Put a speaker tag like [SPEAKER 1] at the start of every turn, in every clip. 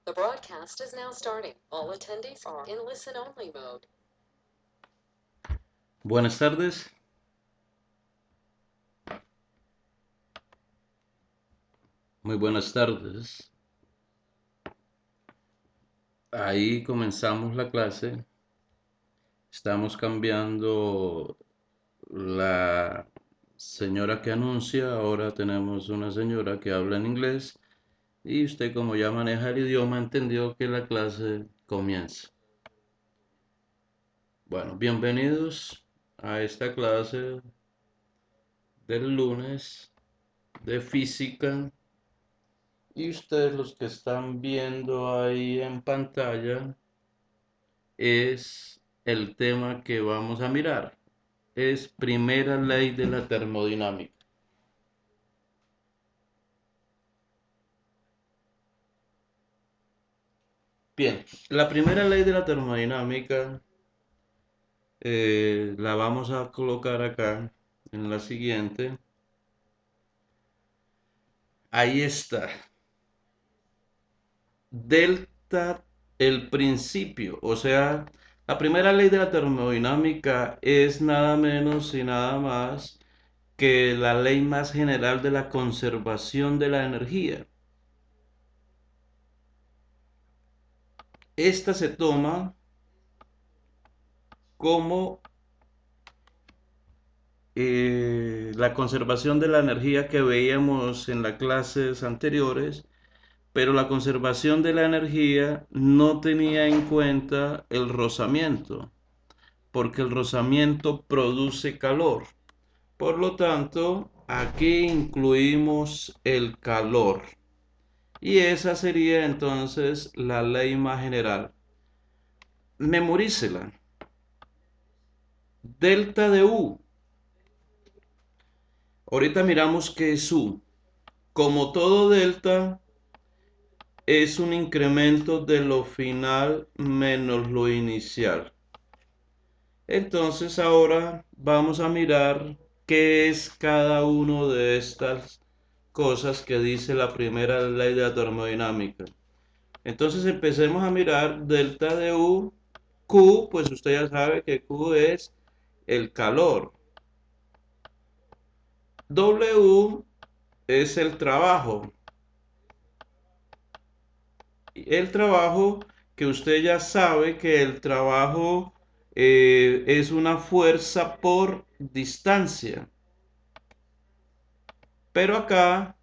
[SPEAKER 1] The broadcast is now starting. All attendees are in listen-only mode.
[SPEAKER 2] Buenas tardes. Muy buenas tardes. Ahí comenzamos la clase. Estamos cambiando la señora que anuncia. Ahora tenemos una señora que habla en inglés. Y usted, como ya maneja el idioma, entendió que la clase comienza. Bueno, bienvenidos a esta clase del lunes de física. Y ustedes, los que están viendo ahí en pantalla, es el tema que vamos a mirar. Es primera ley de la termodinámica. Bien, la primera ley de la termodinámica la vamos a colocar acá en la siguiente. Ahí está. Delta, el principio, o sea, la primera ley de la termodinámica es nada menos y nada más que la ley más general de la conservación de la energía. Esta se toma como la conservación de la energía que veíamos en las clases anteriores, pero la conservación de la energía no tenía en cuenta el rozamiento, porque el rozamiento produce calor. Por lo tanto, aquí incluimos el calor. Y esa sería entonces la ley más general. Memorícela. Delta de U. Ahorita miramos qué es U. Como todo delta, es un incremento de lo final menos lo inicial. Entonces ahora vamos a mirar qué es cada uno de estas cosas que dice la primera ley de la termodinámica. Entonces empecemos a mirar delta de U. Q, pues usted ya sabe que Q es el calor. W es el trabajo. El trabajo que usted ya sabe que el trabajo es una fuerza por distancia. Pero acá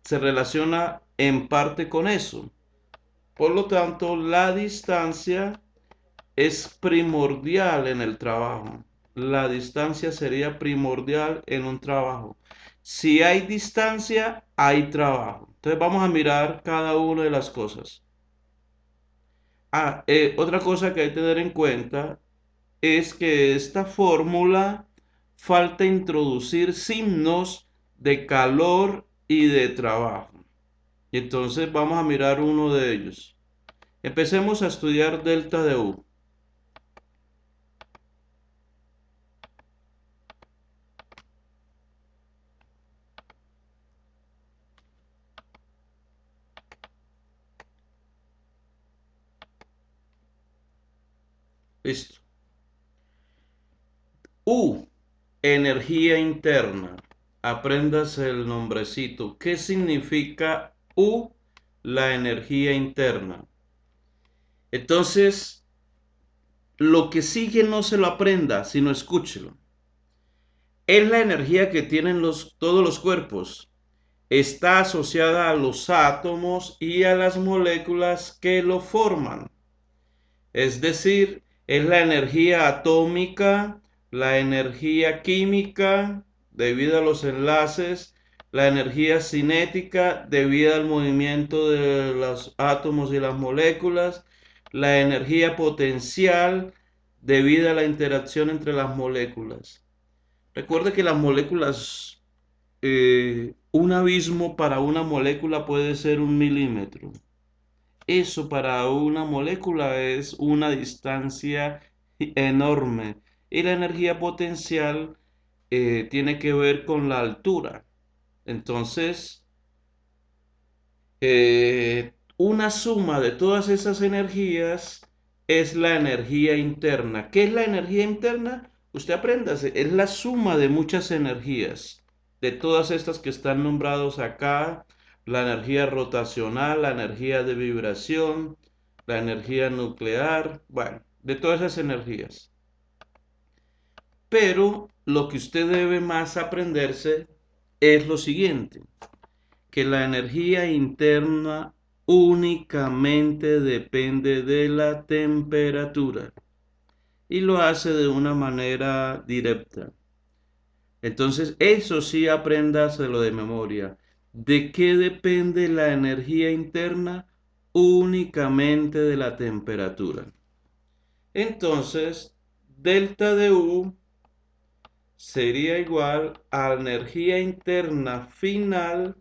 [SPEAKER 2] se relaciona en parte con eso. Por lo tanto, la distancia es primordial en el trabajo. La distancia sería primordial en un trabajo. Si hay distancia, hay trabajo. Entonces vamos a mirar cada una de las cosas. Otra cosa que hay que tener en cuenta es que esta fórmula falta introducir signos de calor y de trabajo. Entonces vamos a mirar uno de ellos. Empecemos a estudiar delta de U. Listo. U, energía interna. Aprendas el nombrecito. ¿Qué significa U? La energía interna. Entonces, lo que sigue no se lo aprenda, sino escúchelo. Es la energía que tienen todos los cuerpos. Está asociada a los átomos y a las moléculas que lo forman. Es decir, es la energía atómica, la energía química, debido a los enlaces, la energía cinética, debido al movimiento de los átomos y las moléculas, la energía potencial, debido a la interacción entre las moléculas. Recuerde que las moléculas, un abismo para una molécula puede ser 1 milímetro. Eso para una molécula es una distancia enorme. Y la energía potencial tiene que ver con la altura. Entonces, una suma de todas esas energías es la energía interna. ¿Qué es la energía interna? Usted apréndase, es la suma de muchas energías, de todas estas que están nombrados acá, la energía rotacional, la energía de vibración, la energía nuclear, bueno, de todas esas energías. Pero lo que usted debe más aprenderse es lo siguiente, que la energía interna únicamente depende de la temperatura y lo hace de una manera directa. Entonces, eso sí apréndaselo de memoria. ¿De qué depende la energía interna? Únicamente de la temperatura. Entonces, delta de U sería igual a energía interna final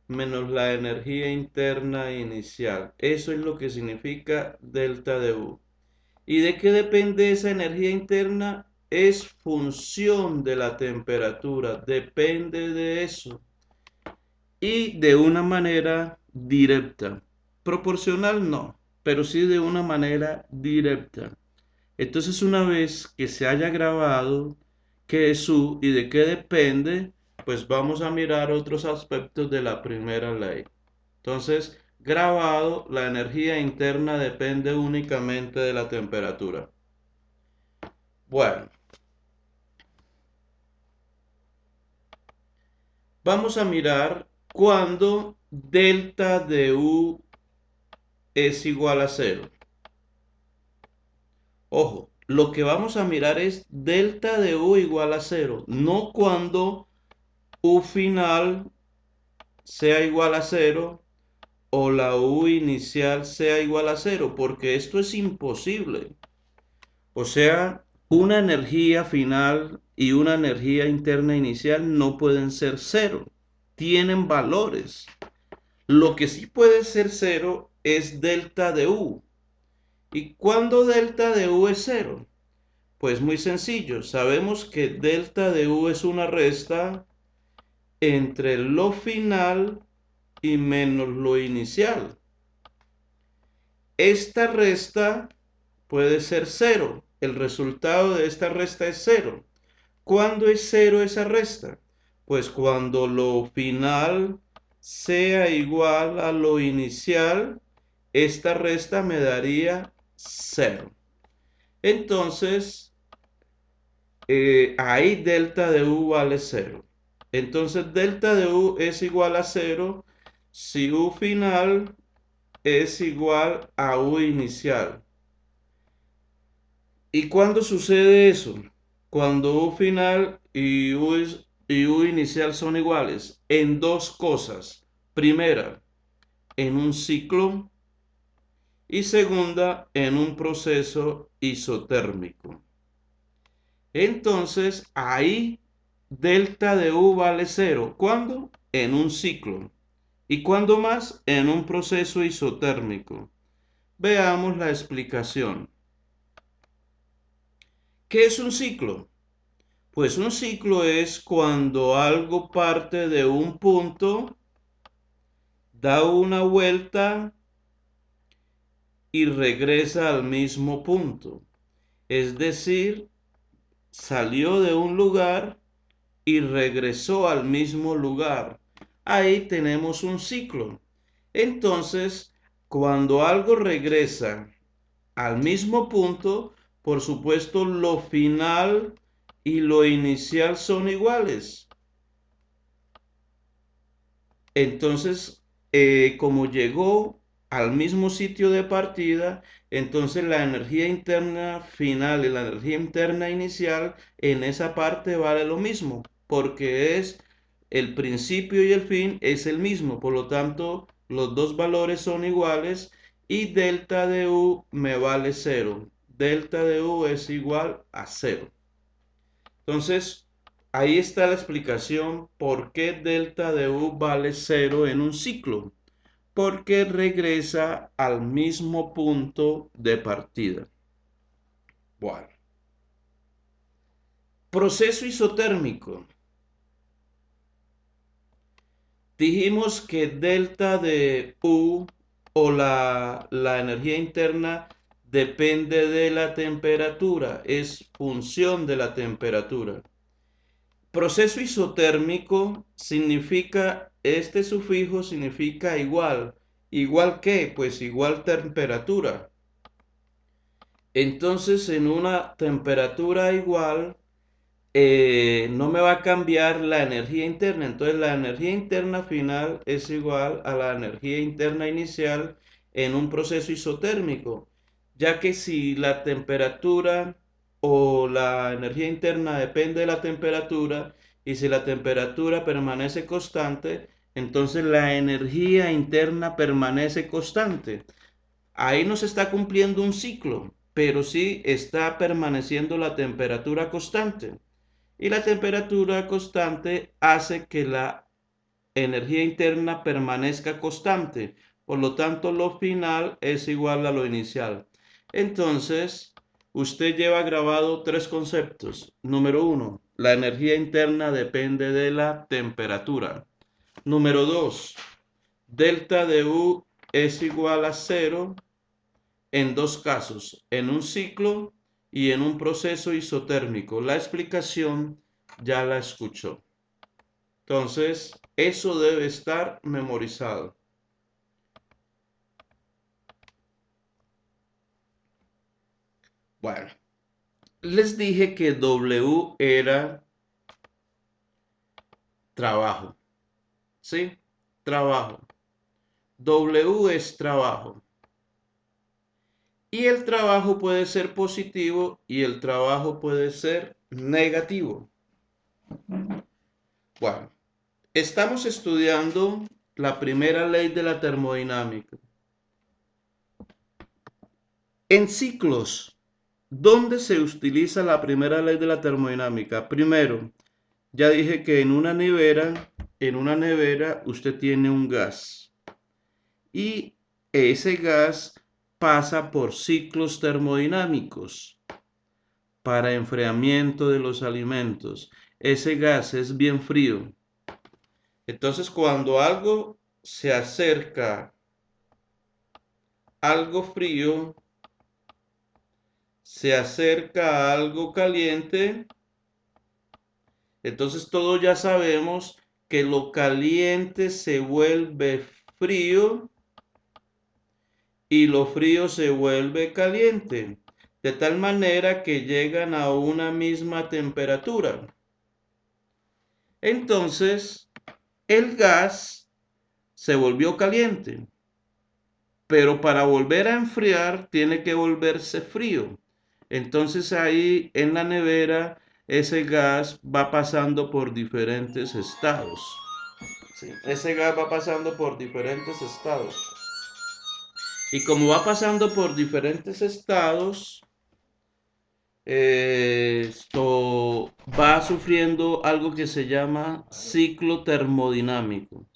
[SPEAKER 2] menos la energía interna inicial. Eso es lo que significa delta de U. ¿Y de qué depende esa energía interna? Es función de la temperatura, depende de eso. Y de una manera directa. Proporcional no, pero sí de una manera directa. Entonces, una vez que se haya grabado qué es U y de qué depende, pues vamos a mirar otros aspectos de la primera ley. Entonces, grabado, la energía interna depende únicamente de la temperatura. Bueno, vamos a mirar cuando delta de U es igual a cero. Ojo, lo que vamos a mirar es delta de U igual a cero, no cuando U final sea igual a cero o la U inicial sea igual a cero, porque esto es imposible. O sea, una energía final y una energía interna inicial no pueden ser cero, tienen valores. Lo que sí puede ser cero es delta de U. ¿Y cuándo delta de U es cero? Pues muy sencillo, sabemos que delta de U es una resta entre lo final y menos lo inicial. Esta resta puede ser cero. El resultado de esta resta es cero. ¿Cuándo es cero esa resta? Pues cuando lo final sea igual a lo inicial, esta resta me daría cero. Entonces, ahí delta de U vale cero. Entonces, delta de U es igual a cero si U final es igual a U inicial. ¿Y cuándo sucede eso? Cuando U final y U inicial son iguales en dos cosas. Primera, en un ciclo y segunda, en un proceso isotérmico. Entonces, ahí delta de U vale cero. ¿Cuándo? En un ciclo. ¿Y cuándo más? En un proceso isotérmico. Veamos la explicación. ¿Qué es un ciclo? Pues un ciclo es cuando algo parte de un punto, da una vuelta y regresa al mismo punto. Es decir, salió de un lugar y regresó al mismo lugar. Ahí tenemos un ciclo. Entonces, cuando algo regresa al mismo punto, por supuesto, lo final y lo inicial son iguales. Entonces, como llegó al mismo sitio de partida, entonces la energía interna final y la energía interna inicial en esa parte vale lo mismo, porque es el principio y el fin es el mismo. Por lo tanto, los dos valores son iguales y delta de U me vale cero. Delta de U es igual a cero. Entonces, ahí está la explicación por qué delta de U vale cero en un ciclo. Porque regresa al mismo punto de partida. Bueno. Proceso isotérmico. Dijimos que delta de U o la energía interna depende de la temperatura, es función de la temperatura. Proceso isotérmico significa, este sufijo significa igual. ¿Igual qué? Pues igual temperatura. Entonces, en una temperatura igual, no me va a cambiar la energía interna. Entonces, la energía interna final es igual a la energía interna inicial en un proceso isotérmico, ya que si la temperatura o la energía interna depende de la temperatura y si la temperatura permanece constante, entonces la energía interna permanece constante. Ahí no se está cumpliendo un ciclo, pero sí está permaneciendo la temperatura constante. Y la temperatura constante hace que la energía interna permanezca constante. Por lo tanto, lo final es igual a lo inicial. Entonces, usted lleva grabado tres conceptos. Número uno, la energía interna depende de la temperatura. Número dos, delta de U es igual a cero en dos casos, en un ciclo y en un proceso isotérmico. La explicación ya la escuchó. Entonces, eso debe estar memorizado. Bueno, les dije que W era trabajo, ¿sí? Trabajo. W es trabajo. Y el trabajo puede ser positivo y el trabajo puede ser negativo. Bueno, estamos estudiando la primera ley de la termodinámica. En ciclos, ¿dónde se utiliza la primera ley de la termodinámica? Primero, ya dije que en una nevera usted tiene un gas y ese gas pasa por ciclos termodinámicos para enfriamiento de los alimentos. Ese gas es bien frío. Entonces, cuando algo se acerca, algo frío, se acerca a algo caliente, entonces todos ya sabemos que lo caliente se vuelve frío y lo frío se vuelve caliente, de tal manera que llegan a una misma temperatura. Entonces, el gas se volvió caliente, pero para volver a enfriar tiene que volverse frío. Entonces ahí en la nevera ese gas va pasando por diferentes estados. Sí, ese gas va pasando por diferentes estados. Y como va pasando por diferentes estados, esto va sufriendo algo que se llama ciclo termodinámico.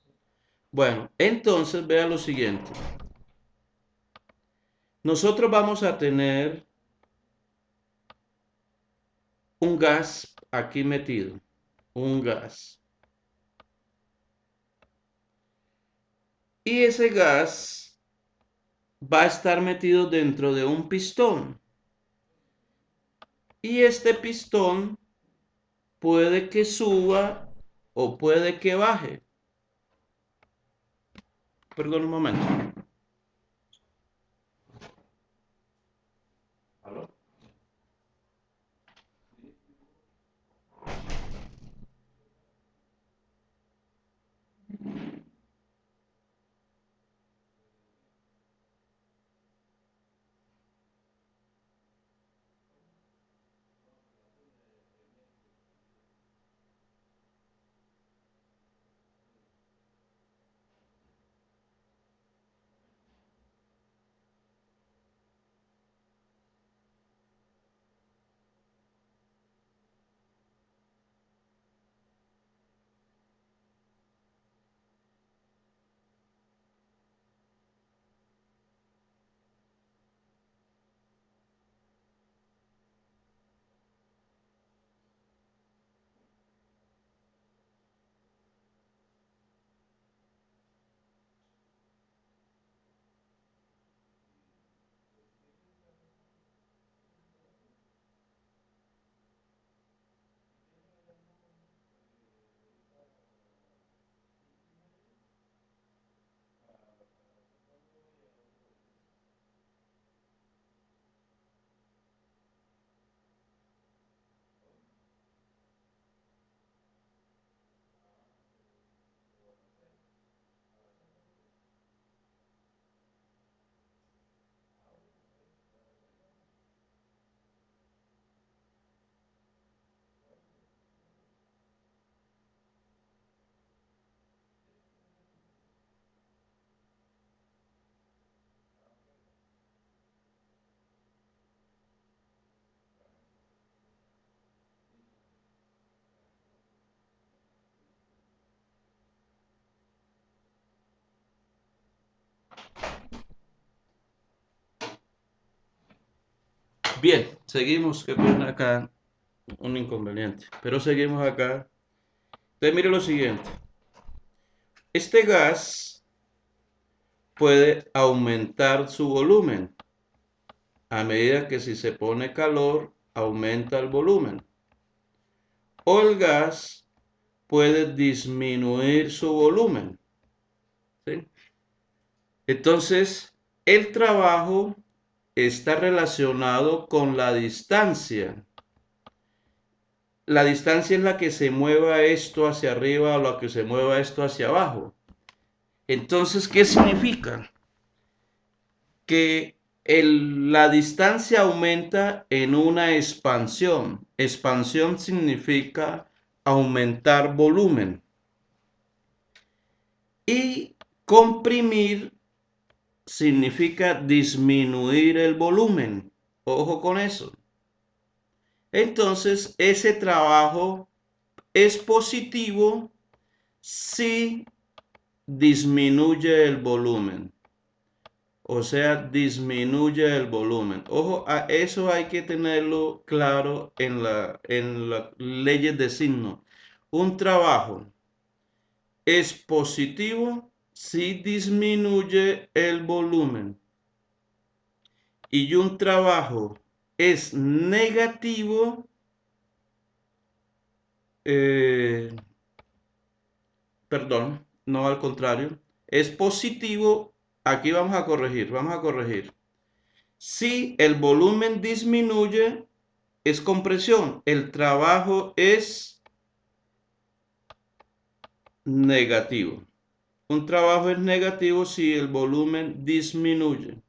[SPEAKER 2] Bueno, entonces vea lo siguiente. Nosotros vamos a tener un gas aquí metido, un gas. Y ese gas va a estar metido dentro de un pistón. Y este pistón puede que suba o puede que baje. Perdón un momento. ¿Aló? Bien, seguimos, que pone acá un inconveniente, pero seguimos acá. Entonces mire lo siguiente. Este gas puede aumentar su volumen a medida que si se pone calor, aumenta el volumen. O el gas puede disminuir su volumen, ¿sí? Entonces, el trabajo está relacionado con la distancia. La distancia es la que se mueva esto hacia arriba o la que se mueva esto hacia abajo. Entonces, ¿qué significa? Que la distancia aumenta en una expansión. Expansión significa aumentar volumen. Y comprimir significa disminuir el volumen. Ojo con eso. Entonces, ese trabajo es positivo si disminuye el volumen. O sea, disminuye el volumen. Ojo, a eso hay que tenerlo claro en las leyes de signo. Un trabajo es positivo si disminuye el volumen. Y un trabajo es negativo, eh, perdón, no al contrario, es positivo. Aquí vamos a corregir, vamos a corregir. Si el volumen disminuye, es compresión. El trabajo es negativo. Un trabajo es negativo si el volumen disminuye.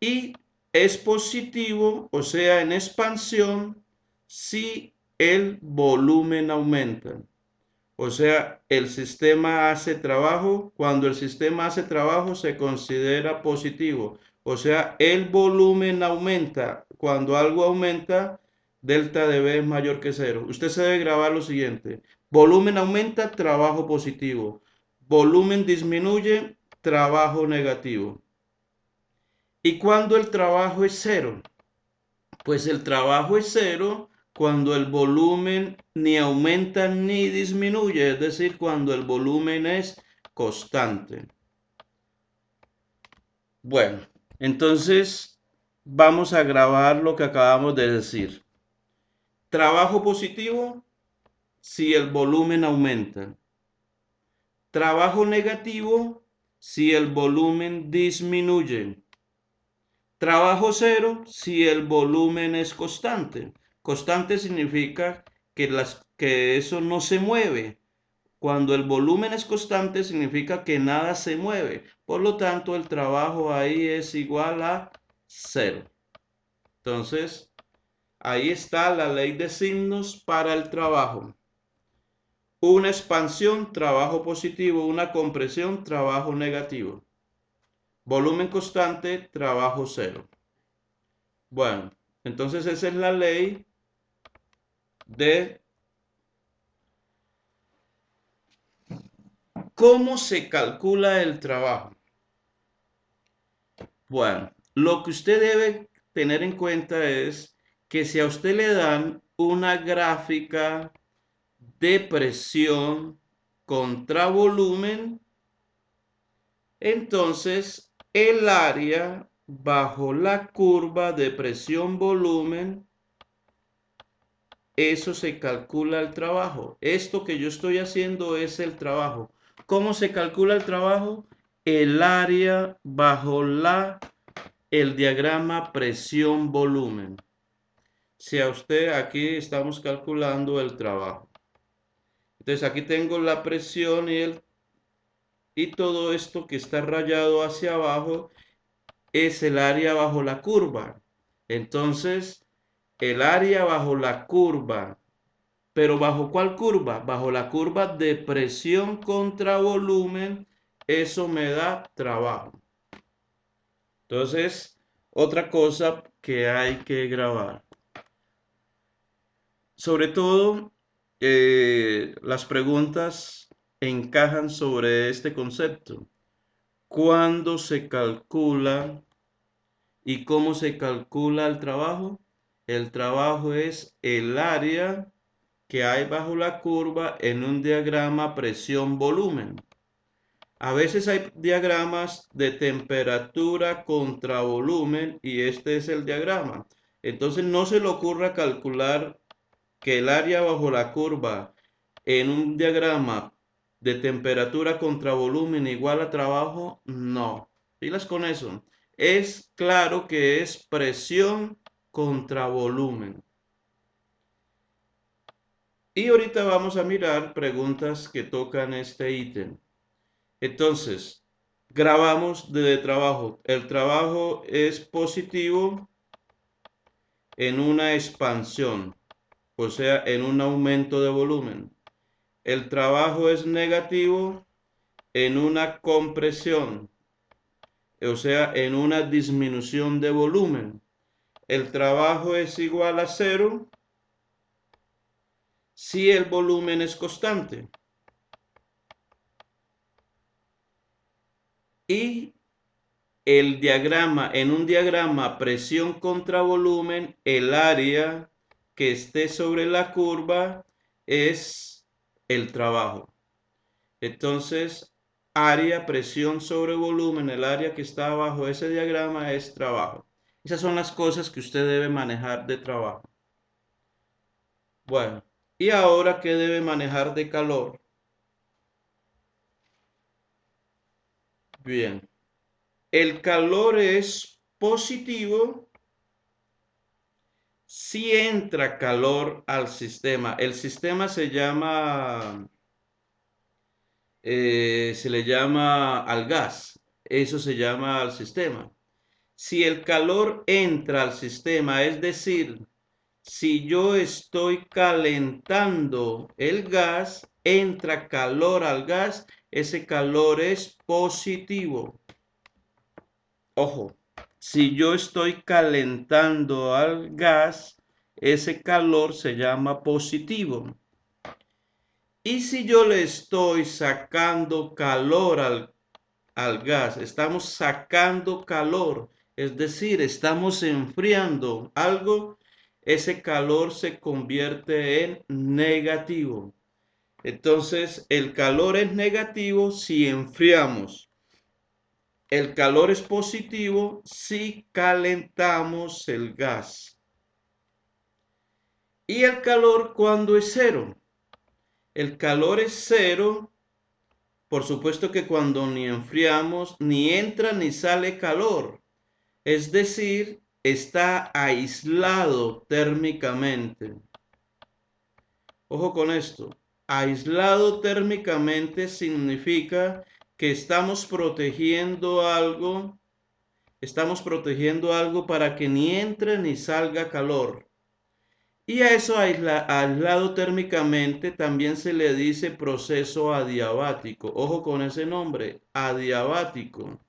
[SPEAKER 2] Y es positivo, o sea, en expansión, si el volumen aumenta. O sea, el sistema hace trabajo. Cuando el sistema hace trabajo se considera positivo. O sea, el volumen aumenta. Cuando algo aumenta, delta de B es mayor que cero. Usted se debe grabar lo siguiente. Volumen aumenta, trabajo positivo. Volumen disminuye, trabajo negativo. ¿Y cuando el trabajo es cero? Pues el trabajo es cero cuando el volumen ni aumenta ni disminuye, es decir, cuando el volumen es constante. Bueno, entonces vamos a grabar lo que acabamos de decir. Trabajo positivo si el volumen aumenta. Trabajo negativo si el volumen disminuye. Trabajo cero si el volumen es constante. Constante significa que eso no se mueve. Cuando el volumen es constante significa que nada se mueve. Por lo tanto, el trabajo ahí es igual a cero. Entonces, ahí está la ley de signos para el trabajo. Una expansión, trabajo positivo. Una compresión, trabajo negativo. Volumen constante, trabajo cero. Bueno, entonces esa es la ley de cómo se calcula el trabajo. Bueno, lo que usted debe tener en cuenta es que si a usted le dan una gráfica de presión contra volumen, entonces el área bajo la curva de presión-volumen, eso se calcula el trabajo. Esto que yo estoy haciendo es el trabajo. ¿Cómo se calcula el trabajo? El área bajo el diagrama presión-volumen. Si a usted aquí estamos calculando el trabajo. Entonces aquí tengo la presión y todo esto que está rayado hacia abajo es el área bajo la curva. Entonces, el área bajo la curva. ¿Pero bajo cuál curva? Bajo la curva de presión contra volumen, eso me da trabajo. Entonces, otra cosa que hay que grabar. Sobre todo, las preguntas encajan sobre este concepto. ¿Cuándo se calcula ¿Y cómo se calcula el trabajo? El trabajo es el área que hay bajo la curva en un diagrama presión-volumen. A veces hay diagramas de temperatura contra volumen y este es el diagrama. Entonces no se le ocurra calcular que el área bajo la curva en un diagrama de temperatura contra volumen igual a trabajo, no. Pilas con eso. Es claro que es presión contra volumen. Y ahorita vamos a mirar preguntas que tocan este ítem. Entonces, grabamos de trabajo. El trabajo es positivo en una expansión, o sea, en un aumento de volumen. El trabajo es negativo en una compresión, o sea, en una disminución de volumen. El trabajo es igual a cero si el volumen es constante. Y en un diagrama presión contra volumen, el área que esté sobre la curva es el trabajo. Entonces, área, presión sobre volumen, el área que está abajo de ese diagrama es trabajo. Esas son las cosas que usted debe manejar de trabajo. Bueno, ¿y ahora qué debe manejar de calor? Bien, el calor es positivo si entra calor al sistema. El sistema se le llama al gas. Eso se llama al sistema. Si el calor entra al sistema, es decir, si yo estoy calentando el gas, entra calor al gas, ese calor es positivo. Ojo, si yo estoy calentando al gas, ese calor se llama positivo. Y si yo le estoy sacando calor al gas, estamos sacando calor, es decir, estamos enfriando algo, ese calor se convierte en negativo. Entonces, el calor es negativo si enfriamos. El calor es positivo si calentamos el gas. ¿Y el calor cuando es cero? El calor es cero, por supuesto que cuando ni enfriamos, ni entra ni sale calor. Es decir, está aislado térmicamente. Ojo con esto. Aislado térmicamente significa que estamos protegiendo algo para que ni entre ni salga calor. Y a eso aislado térmicamente también se le dice proceso adiabático. Ojo con ese nombre, adiabático.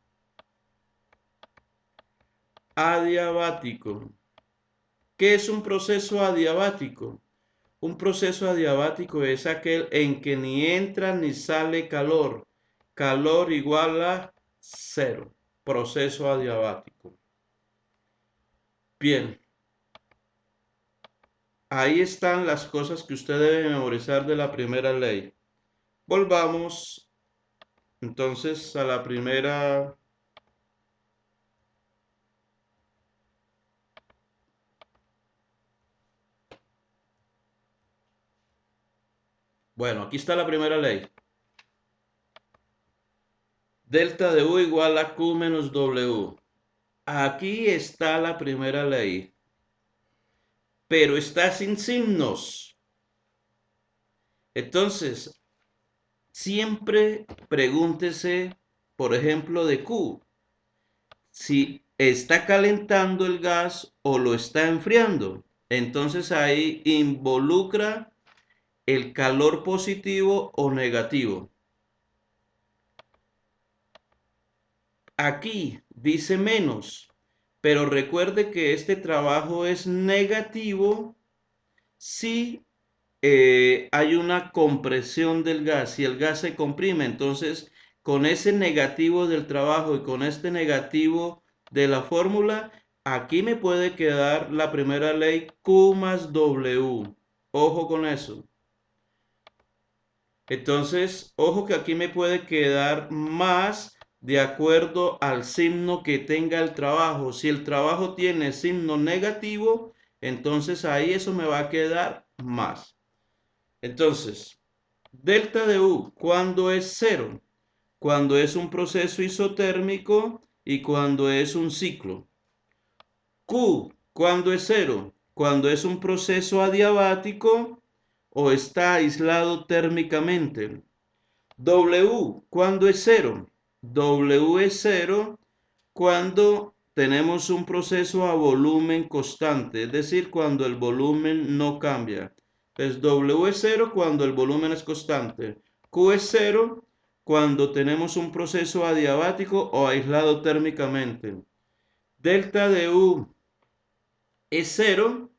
[SPEAKER 2] Adiabático. ¿Qué es un proceso adiabático? Un proceso adiabático es aquel en que ni entra ni sale calor. Calor igual a cero. Proceso adiabático. Bien. Ahí están las cosas que usted debe memorizar de la primera ley. Volvamos entonces a la primera. Bueno, aquí está la primera ley. Delta de U igual a Q menos W. Aquí está la primera ley. Pero está sin signos. Entonces, siempre pregúntese, por ejemplo, de Q. Si está calentando el gas o lo está enfriando. Entonces ahí involucra el calor positivo o negativo. Aquí dice menos, pero recuerde que este trabajo es negativo si hay una compresión del gas, si el gas se comprime. Entonces, con ese negativo del trabajo y con este negativo de la fórmula, aquí me puede quedar la primera ley Q más W. Ojo con eso. Entonces, ojo que aquí me puede quedar más de acuerdo al signo que tenga el trabajo. Si el trabajo tiene signo negativo, entonces ahí eso me va a quedar más. Entonces, delta de U, ¿cuándo es cero? Cuando es un proceso isotérmico y cuando es un ciclo. Q, ¿cuándo es cero? Cuando es un proceso adiabático o está aislado térmicamente. W, ¿cuándo es cero? W es cero cuando tenemos un proceso a volumen constante, es decir, cuando el volumen no cambia. Entonces, W es cero cuando el volumen es constante. Q es cero cuando tenemos un proceso adiabático o aislado térmicamente. Delta de U es cero.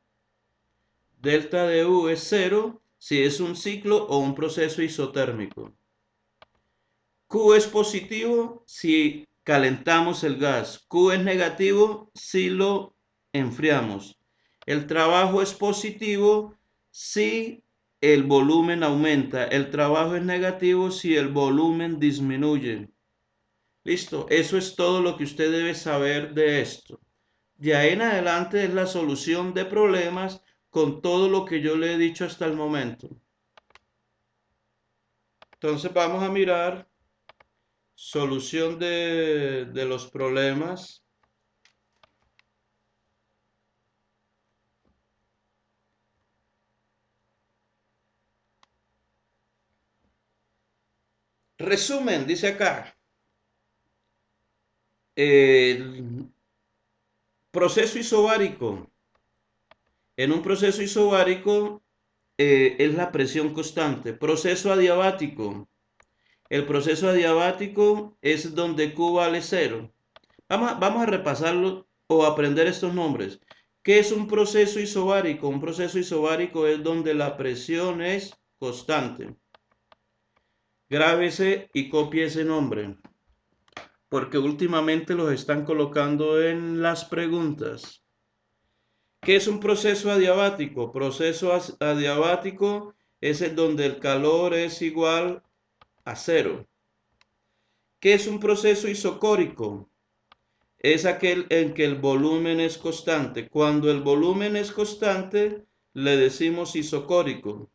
[SPEAKER 2] Delta de U es cero si es un ciclo o un proceso isotérmico. Q es positivo si calentamos el gas. Q es negativo si lo enfriamos. El trabajo es positivo si el volumen aumenta. El trabajo es negativo si el volumen disminuye. Listo, eso es todo lo que usted debe saber de esto. De ahí en adelante es la solución de problemas con todo lo que yo le he dicho hasta el momento. Entonces vamos a mirar solución de los problemas. Resumen, dice acá. El proceso isobárico. En un proceso isobárico es la presión constante. Proceso adiabático. El proceso adiabático es donde Q vale cero. Vamos a repasarlo o aprender estos nombres. ¿Qué es un proceso isobárico? Un proceso isobárico es donde la presión es constante. Grábese y copie ese nombre, porque últimamente los están colocando en las preguntas. ¿Qué es un proceso adiabático? Proceso adiabático es el donde el calor es igual a cero. ¿Qué es un proceso isocórico? Es aquel en que el volumen es constante. Cuando el volumen es constante, le decimos isocórico.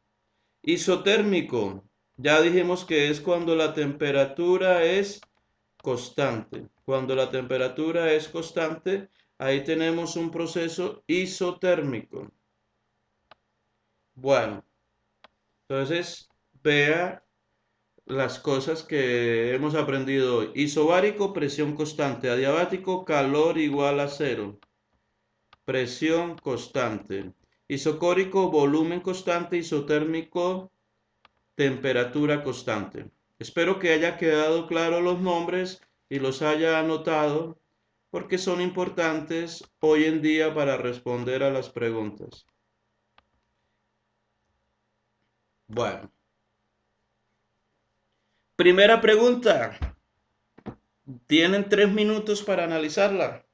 [SPEAKER 2] Isotérmico, ya dijimos que es cuando la temperatura es constante. Cuando la temperatura es constante, ahí tenemos un proceso isotérmico. Bueno, entonces vea las cosas que hemos aprendido hoy. Isobárico, presión constante. Adiabático, calor igual a cero. Presión constante. Isocórico, volumen constante. Isotérmico, temperatura constante. Espero que haya quedado claro los nombres y los haya anotado porque son importantes hoy en día para responder a las preguntas. Bueno, primera pregunta. Tienen 3 minutos para analizarla.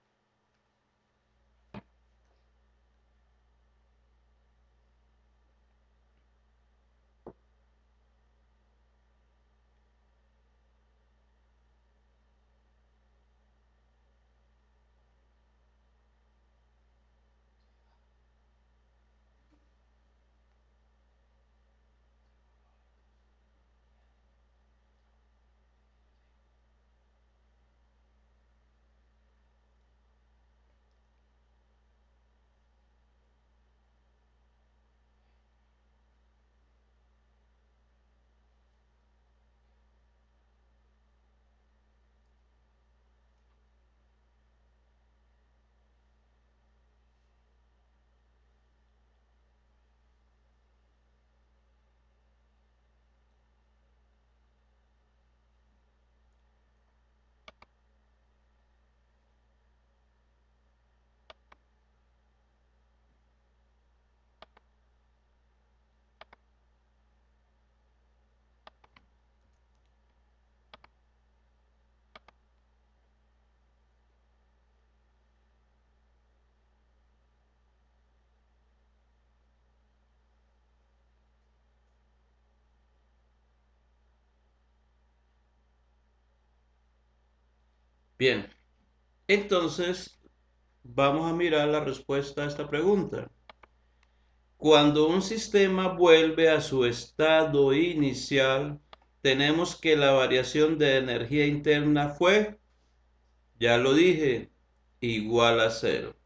[SPEAKER 2] Bien, entonces vamos a mirar la respuesta a esta pregunta. Cuando un sistema vuelve a su estado inicial, tenemos que la variación de energía interna fue, ya lo dije, igual a cero.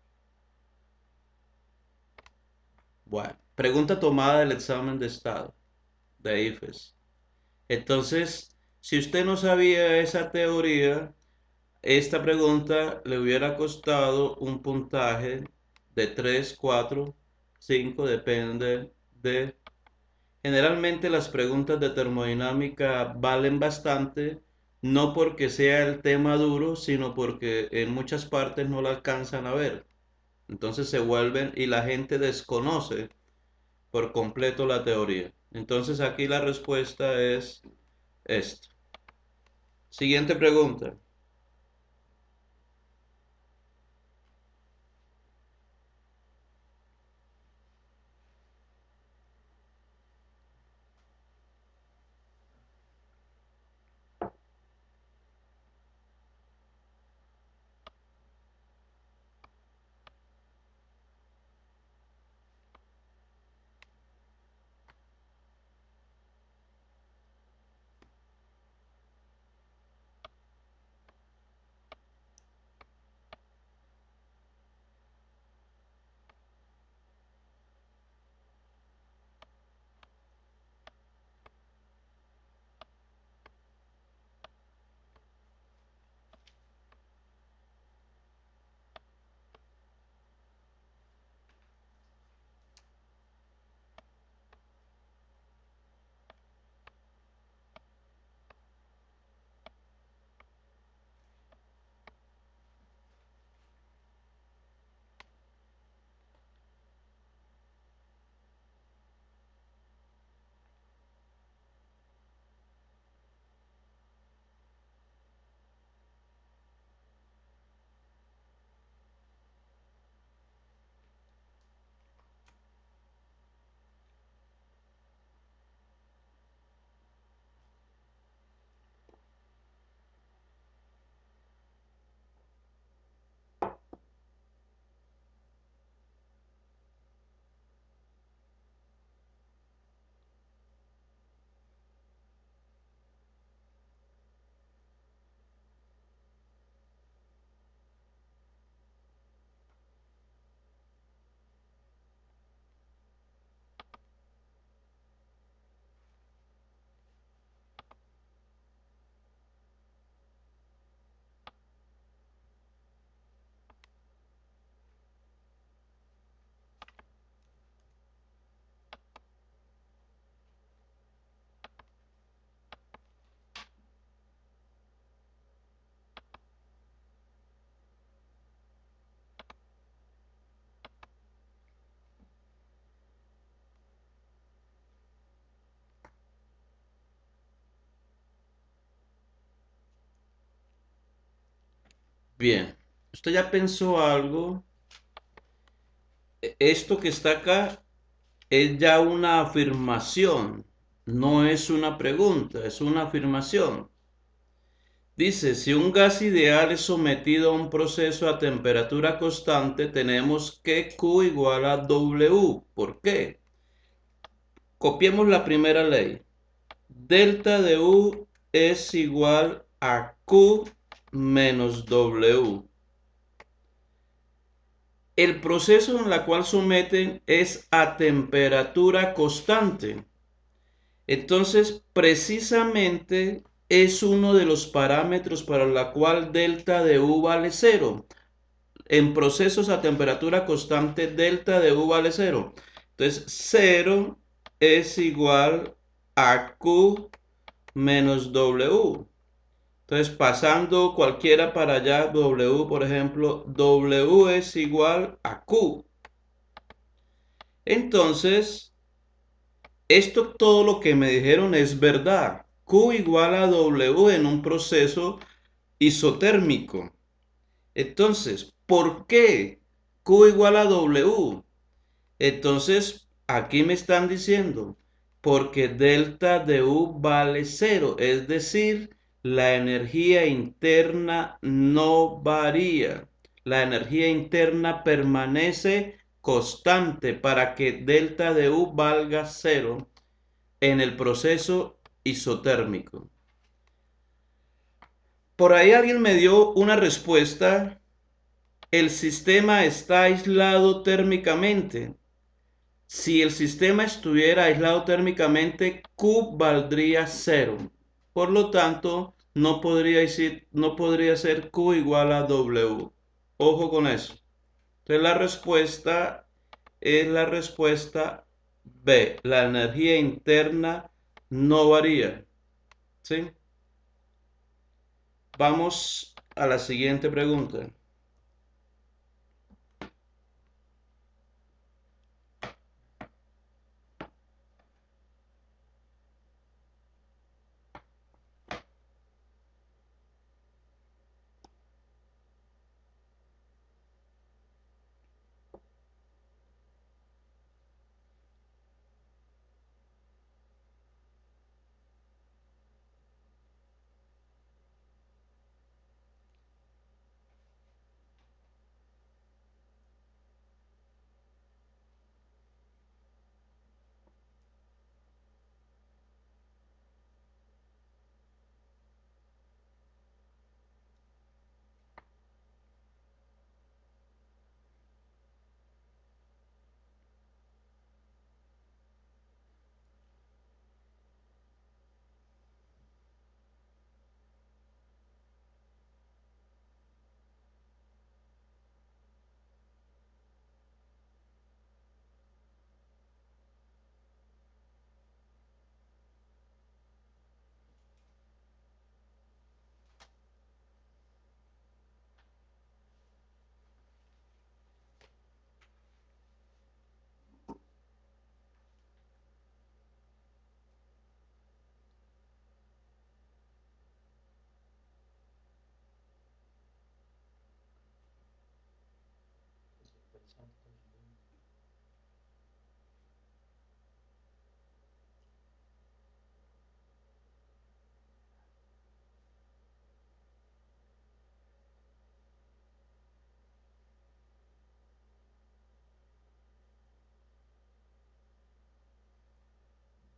[SPEAKER 2] Bueno, pregunta tomada del examen de estado de IFES. Entonces, si usted no sabía esa teoría, esta pregunta le hubiera costado un puntaje de 3, 4, 5, depende de... Generalmente las preguntas de termodinámica valen bastante, no porque sea el tema duro, sino porque en muchas partes no la alcanzan a ver. Entonces se vuelven y la gente desconoce por completo la teoría. Entonces aquí la respuesta es esto. Siguiente pregunta. Bien, usted ya pensó algo. Esto que está acá es ya una afirmación, no es una pregunta, es una afirmación. Dice, si un gas ideal es sometido a un proceso a temperatura constante, tenemos que Q igual a W. ¿Por qué? Copiemos la primera ley. Delta de U es igual a Q menos W. El proceso en el cual someten es a temperatura constante. Entonces, precisamente es uno de los parámetros para la cual delta de U vale cero. En procesos a temperatura constante, delta de U vale cero. Entonces, cero es igual a Q menos W. Entonces, pasando cualquiera para allá, W, por ejemplo, W es igual a Q. Entonces, esto todo lo que me dijeron es verdad. Q igual a W en un proceso isotérmico. Entonces, ¿por qué Q igual a W? Entonces, aquí me están diciendo, porque delta de U vale cero, es decir, la energía interna no varía. La energía interna permanece constante para que delta de U valga cero en el proceso isotérmico. Por ahí alguien me dio una respuesta. El sistema está aislado térmicamente. Si el sistema estuviera aislado térmicamente, Q valdría cero. Por lo tanto, no podría ser Q igual a W. Ojo con eso. Entonces la respuesta es la respuesta B. La energía interna no varía. ¿Sí? Vamos a la siguiente pregunta.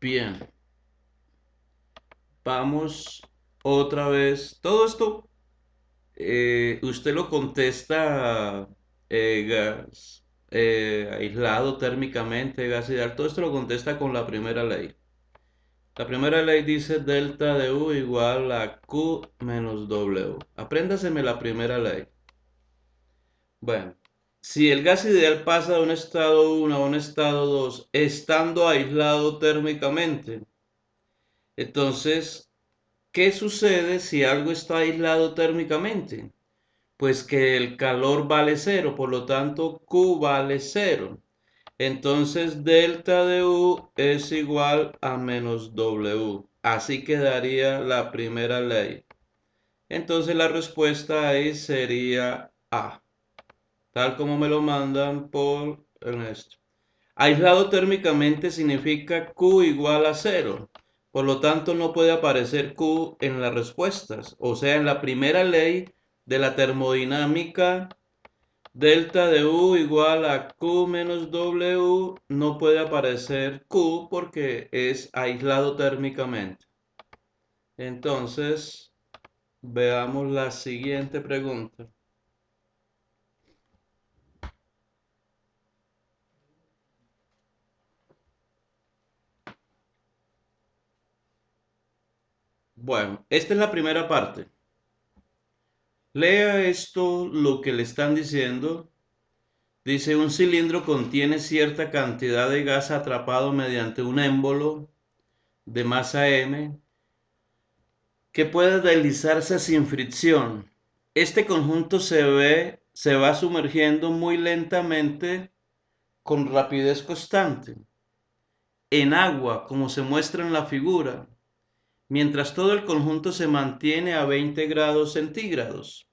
[SPEAKER 2] Bien, vamos otra vez. Todo esto usted lo contesta gas, aislado térmicamente, gas ideal. Todo esto lo contesta con la primera ley. La primera ley dice delta de U igual a Q menos W. Apréndaseme la primera ley. Bueno, si el gas ideal pasa de un estado 1 a un estado 2, estando aislado térmicamente, entonces, ¿qué sucede si algo está aislado térmicamente? Pues que el calor vale cero, por lo tanto Q vale cero. Entonces delta de U es igual a menos W. Así quedaría la primera ley. Entonces la respuesta ahí sería A, tal como me lo mandan por Ernesto. Aislado térmicamente significa Q igual a cero. Por lo tanto, no puede aparecer Q en las respuestas. O sea, en la primera ley de la termodinámica, delta de U igual a Q menos W, no puede aparecer Q porque es aislado térmicamente. Entonces, veamos la siguiente pregunta. Bueno, esta es la primera parte. Lea esto, lo que le están diciendo. Dice, un cilindro contiene cierta cantidad de gas atrapado mediante un émbolo de masa m que puede deslizarse sin fricción. Este conjunto se va sumergiendo muy lentamente con rapidez constante en agua, como se muestra en la figura, mientras todo el conjunto se mantiene a 20 grados centígrados.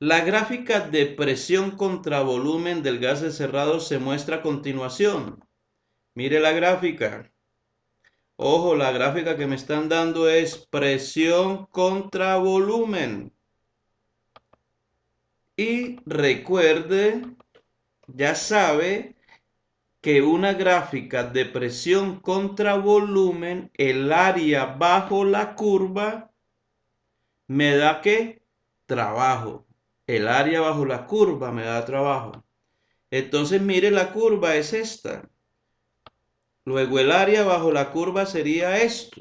[SPEAKER 2] La gráfica de presión contra volumen del gas cerrado se muestra a continuación. Mire la gráfica. Ojo, la gráfica que me están dando es presión contra volumen. Y recuerde, ya sabe que una gráfica de presión contra volumen, el área bajo la curva, me da ¿qué? Trabajo. El área bajo la curva me da trabajo. Entonces, mire, la curva es esta. Luego el área bajo la curva sería esto.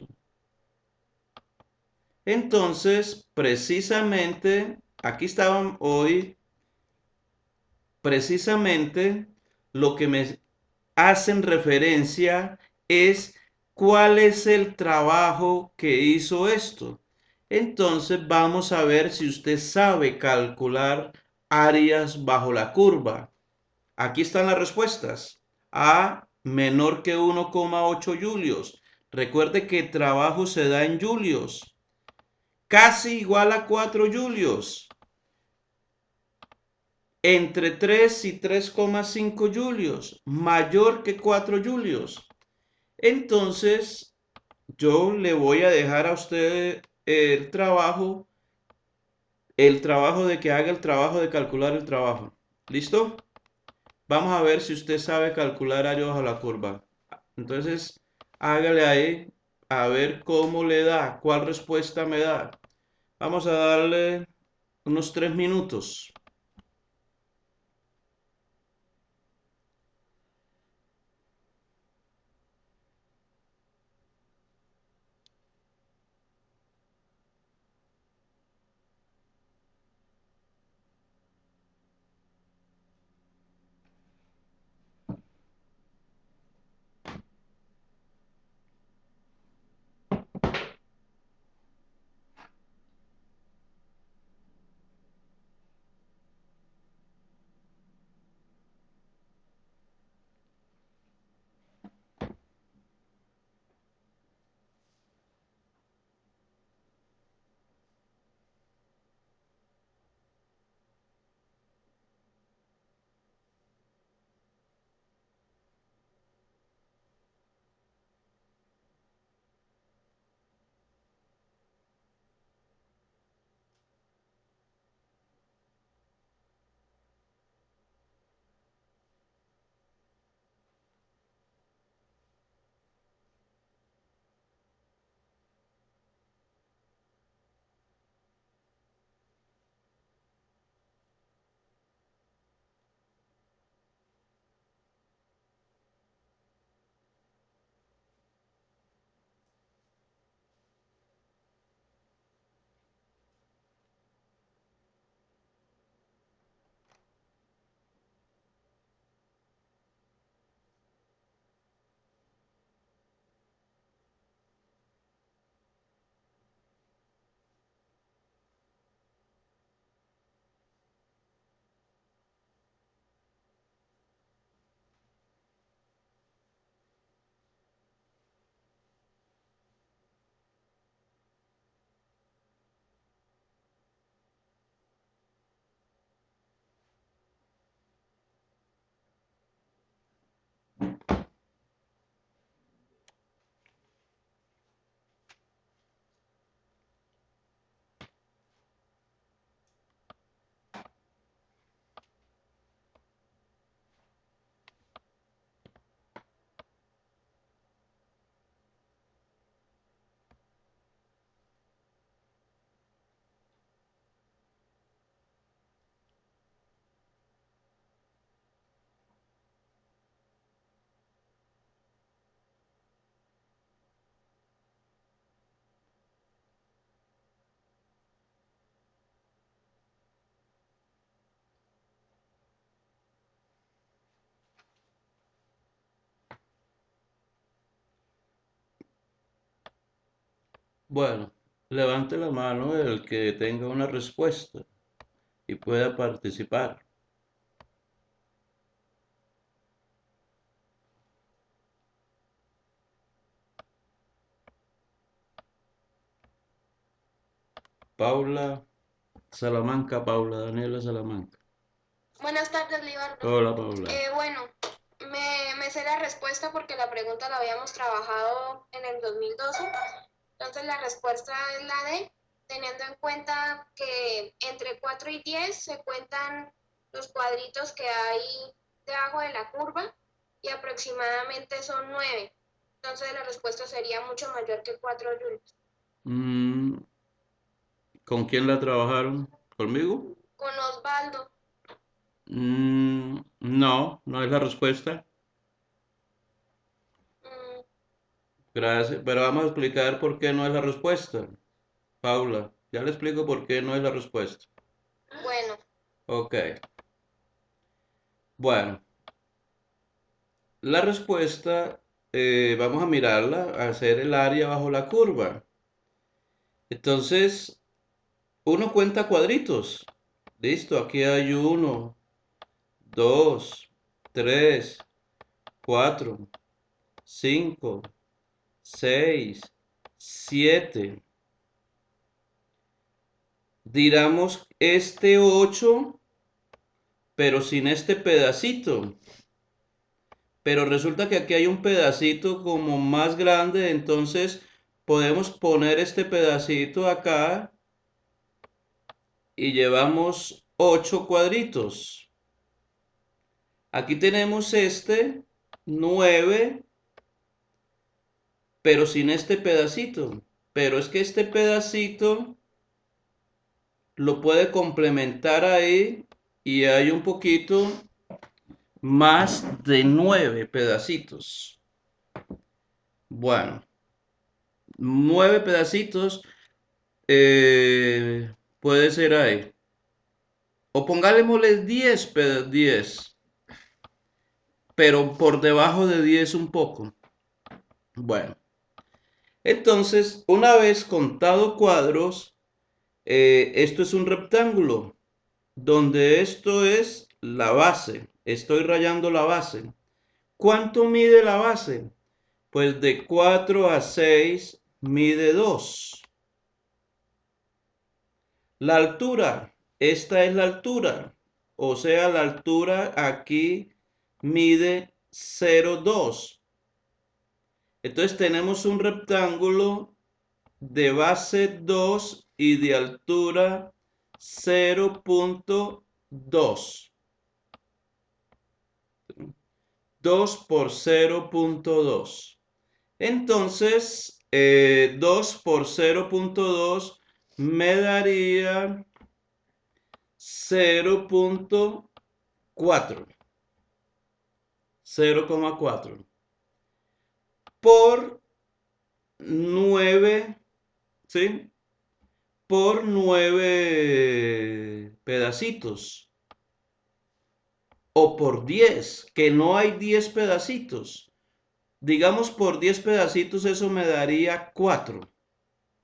[SPEAKER 2] Entonces, precisamente, aquí estaban hoy, precisamente lo que me hacen referencia es cuál es el trabajo que hizo esto. Entonces, vamos a ver si usted sabe calcular áreas bajo la curva. Aquí están las respuestas. A menor que 1,8 julios. Recuerde que trabajo se da en julios. Casi igual a 4 julios. Entre 3 y 3,5 julios. Mayor que 4 julios. Entonces, yo le voy a dejar a usted el trabajo de que haga el trabajo de calcular el trabajo. ¿Listo? Vamos a ver si usted sabe calcular área bajo la curva. Entonces, hágale ahí a ver cómo le da, cuál respuesta me da. Vamos a darle unos 3 minutos. Bueno, levante la mano el que tenga una respuesta y pueda participar. Paula Salamanca, Paula Daniela Salamanca.
[SPEAKER 3] Buenas tardes, Libardo.
[SPEAKER 2] Hola, Paula.
[SPEAKER 3] Bueno, me sé sé la respuesta porque la pregunta la habíamos trabajado en el 2012. Entonces la respuesta es la D, teniendo en cuenta que entre 4 y 10 se cuentan los cuadritos que hay debajo de la curva y aproximadamente son 9. Entonces la respuesta sería mucho mayor que 4 joules.
[SPEAKER 2] Mm, ¿Con quién la trabajaron? ¿Conmigo?
[SPEAKER 3] Con Osvaldo.
[SPEAKER 2] No, no es la respuesta.
[SPEAKER 3] mm,
[SPEAKER 2] Gracias, pero vamos a explicar por qué no es la respuesta. Paula, ya le explico por qué no es la respuesta.
[SPEAKER 3] bueno,
[SPEAKER 2] Ok, bueno, la respuesta, vamos a mirarla, a hacer el área bajo la curva. Entonces, uno cuenta cuadritos. Listo, aquí hay 1, 2, 3, 4, 5, 6, 7. Diramos este 8, pero sin este pedacito. Pero resulta que aquí hay un pedacito como más grande, entonces podemos poner este pedacito acá y llevamos 8 cuadritos. Aquí tenemos este 9, pero sin este pedacito. Pero es que este pedacito lo puede complementar ahí y hay un poquito más de 9 pedacitos. Bueno, 9 pedacitos puede ser ahí. O pongámosle 10, pero por debajo de 10 un poco. Bueno, entonces, una vez contado cuadros, esto es un rectángulo, donde esto es la base. Estoy rayando la base. ¿Cuánto mide la base? Pues de 4 a 6 mide 2. La altura, esta es la altura. O sea, la altura aquí mide 0,2. Entonces tenemos un rectángulo de base 2 y de altura 0,2. 2 por 0,2. Entonces, 2 por 0,2 me daría 0,4. 0,4 por 9, ¿sí? Por 9 pedacitos. O por 10, que no hay 10 pedacitos. Digamos por 10 pedacitos, eso me daría 4.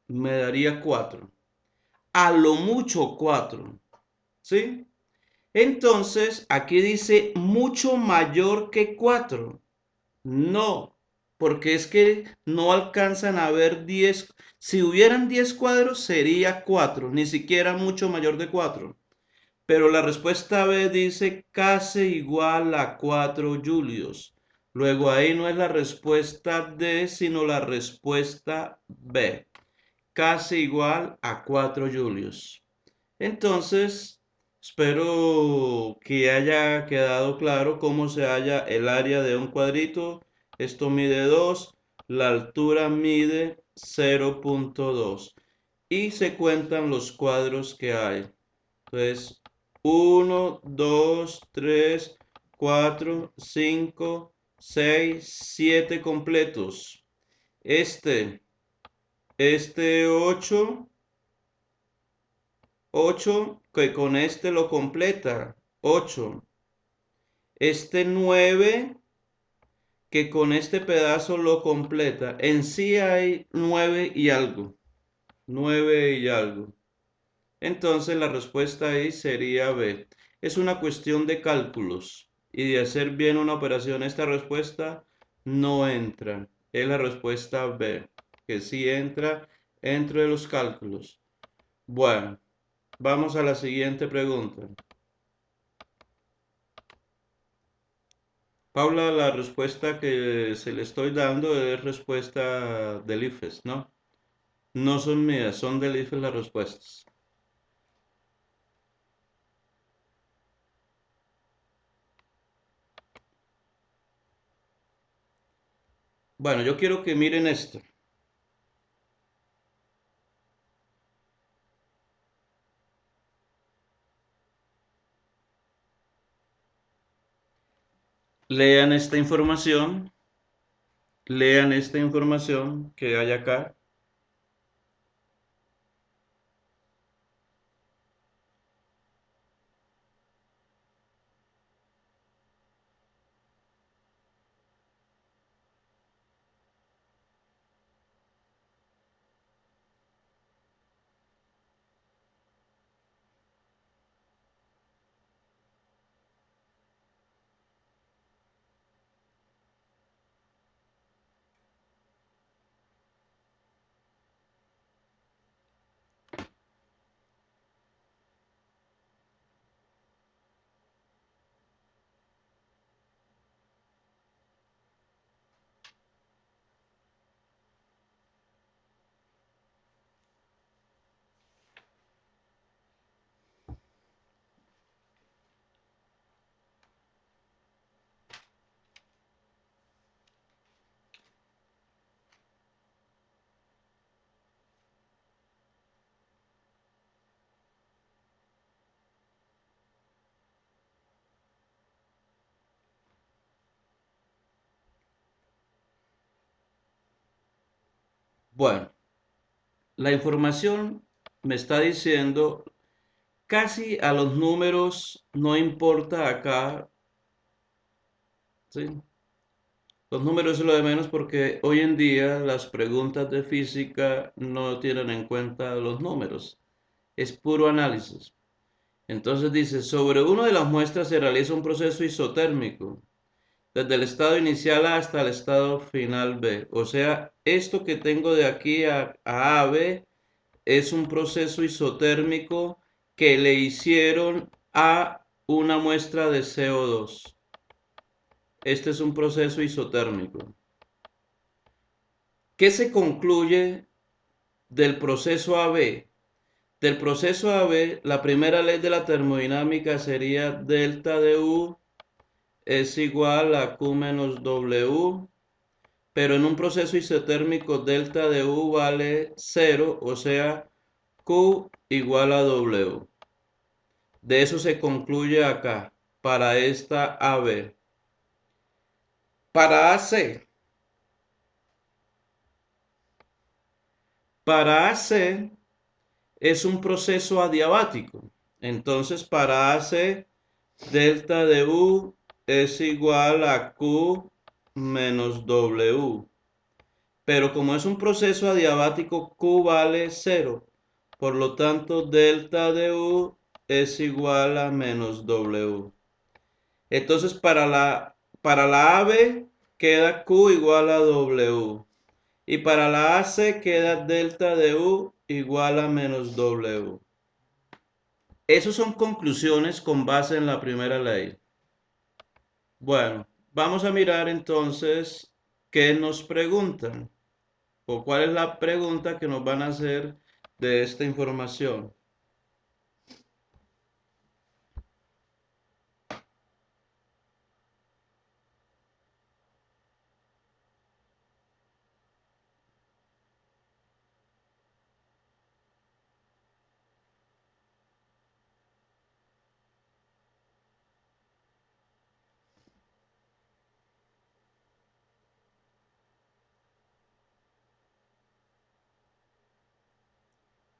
[SPEAKER 2] Me daría 4. A lo mucho 4. ¿Sí? Entonces, aquí dice mucho mayor que 4. No, porque es que no alcanzan a ver 10. Si hubieran 10 cuadros, sería 4, ni siquiera mucho mayor de 4. Pero la respuesta B dice casi igual a 4 julios. Luego ahí no es la respuesta D, sino la respuesta B. Casi igual a 4 julios. Entonces, espero que haya quedado claro cómo se halla el área de un cuadrito. Esto mide 2, la altura mide 0,2 y se cuentan los cuadros que hay. Entonces, 1, 2, 3, 4, 5, 6, 7 completos. Este 8, 8 que con este lo completa. 8. Este 9 que con este pedazo lo completa. En sí hay 9 y algo. 9 y algo. Entonces la respuesta ahí sería B. Es una cuestión de cálculos y de hacer bien una operación. Esta respuesta no entra. Es la respuesta B, que sí entra entre los cálculos. Bueno, vamos a la siguiente pregunta. Paula, la respuesta que se le estoy dando es respuesta del IFES, ¿no? No son mías, son del IFES las respuestas. Bueno, yo quiero que miren esto. Lean esta información que hay acá. Bueno, la información me está diciendo casi a los números, no importa acá, ¿sí? Los números es lo de menos porque hoy en día las preguntas de física no tienen en cuenta los números, es puro análisis. Entonces dice, sobre una de las muestras se realiza un proceso isotérmico, desde el estado inicial A hasta el estado final B. O sea, esto que tengo de aquí a B es un proceso isotérmico que le hicieron a una muestra de CO2. Este es un proceso isotérmico. ¿Qué se concluye del proceso AB? Del proceso AB, la primera ley de la termodinámica sería delta de U es igual a Q menos W, pero en un proceso isotérmico delta de U vale 0, o sea, Q igual a W. De eso se concluye acá, para esta AB. Para AC, para AC es un proceso adiabático. Entonces, para AC, delta de U es igual a Q menos W. Pero como es un proceso adiabático, Q vale 0. Por lo tanto, delta de U es igual a menos W. Entonces, para la AB queda Q igual a W. Y para la AC queda delta de U igual a menos W. Esas son conclusiones con base en la primera ley. Bueno, vamos a mirar entonces qué nos preguntan o cuál es la pregunta que nos van a hacer de esta información.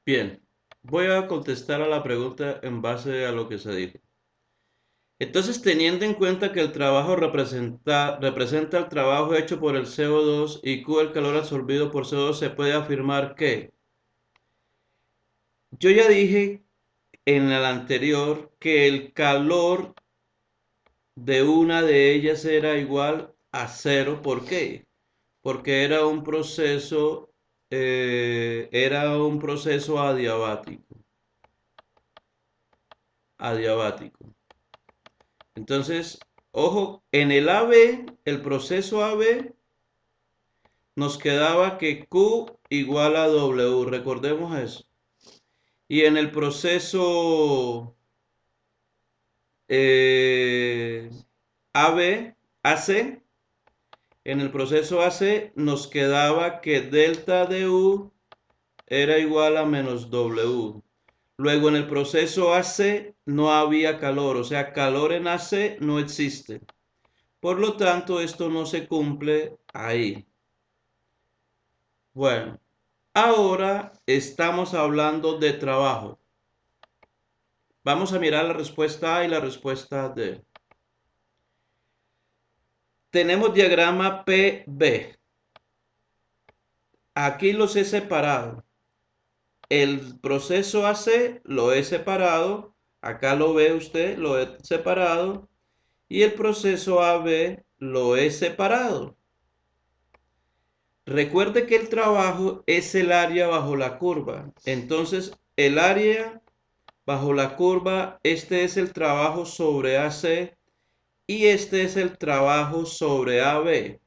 [SPEAKER 2] Bien, voy a contestar a la pregunta en base a lo que se dijo. Entonces, teniendo en cuenta que el trabajo representa el trabajo hecho por el CO2 y Q el calor absorbido por CO2, se puede afirmar que yo ya dije en el anterior que el calor de una de ellas era igual a 0. ¿Por qué? Porque era un proceso adiabático. Adiabático. Entonces, Ojo, en el AB, el proceso AB, nos quedaba que Q igual a W, recordemos eso. Y en el proceso AB, AC, en el proceso AC nos quedaba que delta de U era igual a menos W. Luego en el proceso AC no había calor, o sea, calor en AC no existe. Por lo tanto, esto no se cumple ahí. Bueno, ahora estamos hablando de trabajo. Vamos a mirar la respuesta A y la respuesta D. Tenemos diagrama PB. Aquí los he separado. El proceso AC lo he separado. Acá lo ve usted, lo he separado. Y el proceso AB lo he separado. Recuerde que el trabajo es el área bajo la curva. Entonces, el área bajo la curva, este es el trabajo sobre AC y este es el trabajo sobre AB.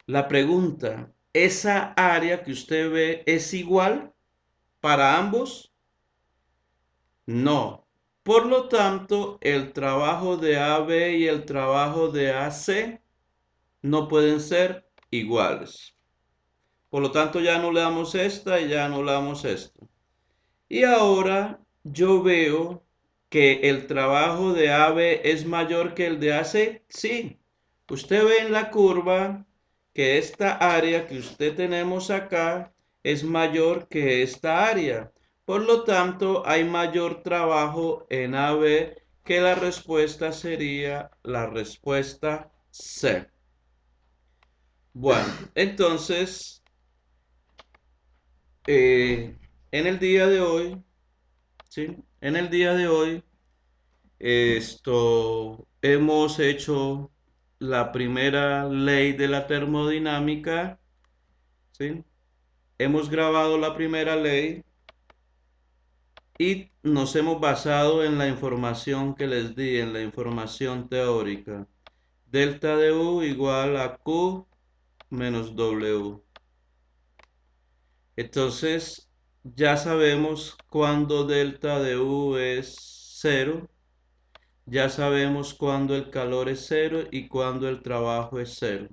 [SPEAKER 2] La pregunta, ¿esa área que usted ve es igual para ambos? No. Por lo tanto, el trabajo de AB y el trabajo de AC no pueden ser iguales. Por lo tanto, ya anulamos esta y ya anulamos esta. Y ahora yo veo que el trabajo de AB es mayor que el de AC. Sí, usted ve en la curva que esta área que usted tenemos acá es mayor que esta área. Por lo tanto, hay mayor trabajo en AB, que la respuesta sería la respuesta C. Bueno, entonces, en el día de hoy, ¿sí? En el día de hoy, hemos hecho la primera ley de la termodinámica, ¿sí? Hemos grabado la primera ley y nos hemos basado en la información que les di, en la información teórica. Delta de U igual a Q menos W. Entonces, ya sabemos cuándo delta de U es 0. Ya sabemos cuándo el calor es 0 y cuándo el trabajo es 0.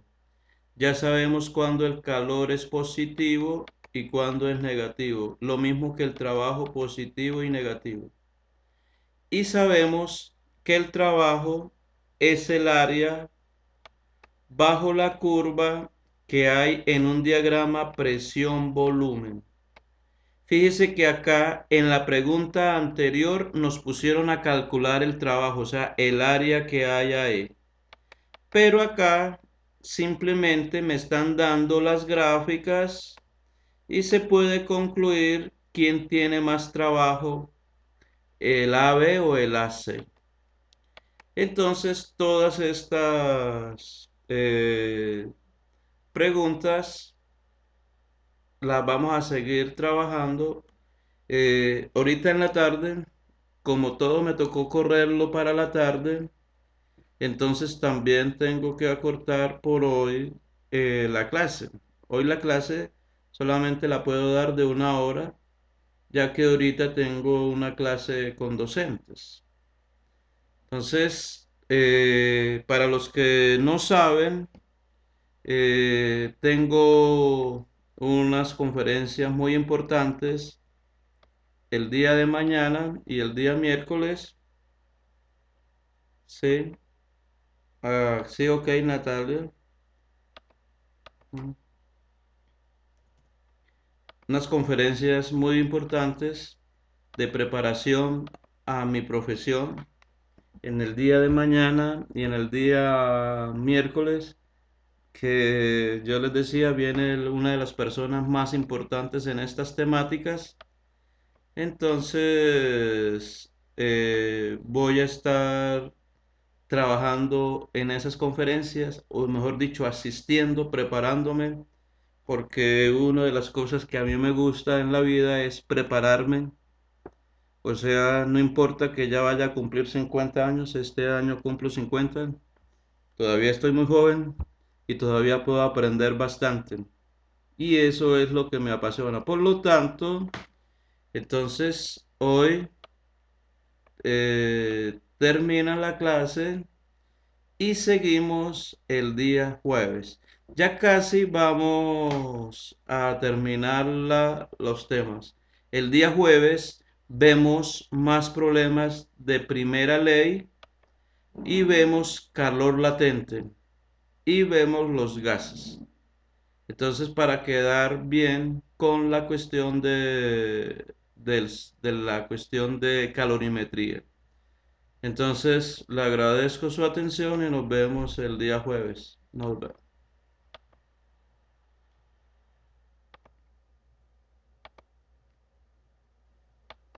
[SPEAKER 2] Ya sabemos cuándo el calor es positivo y cuándo es negativo. Lo mismo que el trabajo positivo y negativo. Y sabemos que el trabajo es el área bajo la curva que hay en un diagrama presión-volumen. Fíjese que acá en la pregunta anterior nos pusieron a calcular el trabajo, o sea, el área que hay ahí. Pero acá simplemente me están dando las gráficas y se puede concluir quién tiene más trabajo, el AB o el AC. Entonces, todas estas preguntas las vamos a seguir trabajando. Ahorita en la tarde, como todo me tocó correrlo para la tarde, entonces también tengo que acortar por hoy la clase. Hoy la clase solamente la puedo dar de 1 hora, ya que ahorita tengo una clase con docentes. Entonces, para los que no saben, tengo unas conferencias muy importantes el día de mañana y el día miércoles. Sí, sí, ok, Natalia. Unas conferencias muy importantes de preparación a mi profesión en el día de mañana y en el día miércoles, que yo les decía, viene una de las personas más importantes en estas temáticas. Entonces, voy a estar trabajando en esas conferencias, o mejor dicho, asistiendo, preparándome, porque una de las cosas que a mí me gusta en la vida es prepararme O sea, no importa que ya vaya a cumplir 50 años, este año cumplo 50, todavía estoy muy joven y todavía puedo aprender bastante. Y eso es lo que me apasiona. Por lo tanto, entonces hoy termina la clase y seguimos el día jueves. Ya casi vamos a terminar los temas. El día jueves vemos más problemas de primera ley y vemos calor latente y vemos los gases. Entonces, para quedar bien con la cuestión de la cuestión de calorimetría. Entonces, le agradezco su atención y nos vemos el día jueves. Nos vemos.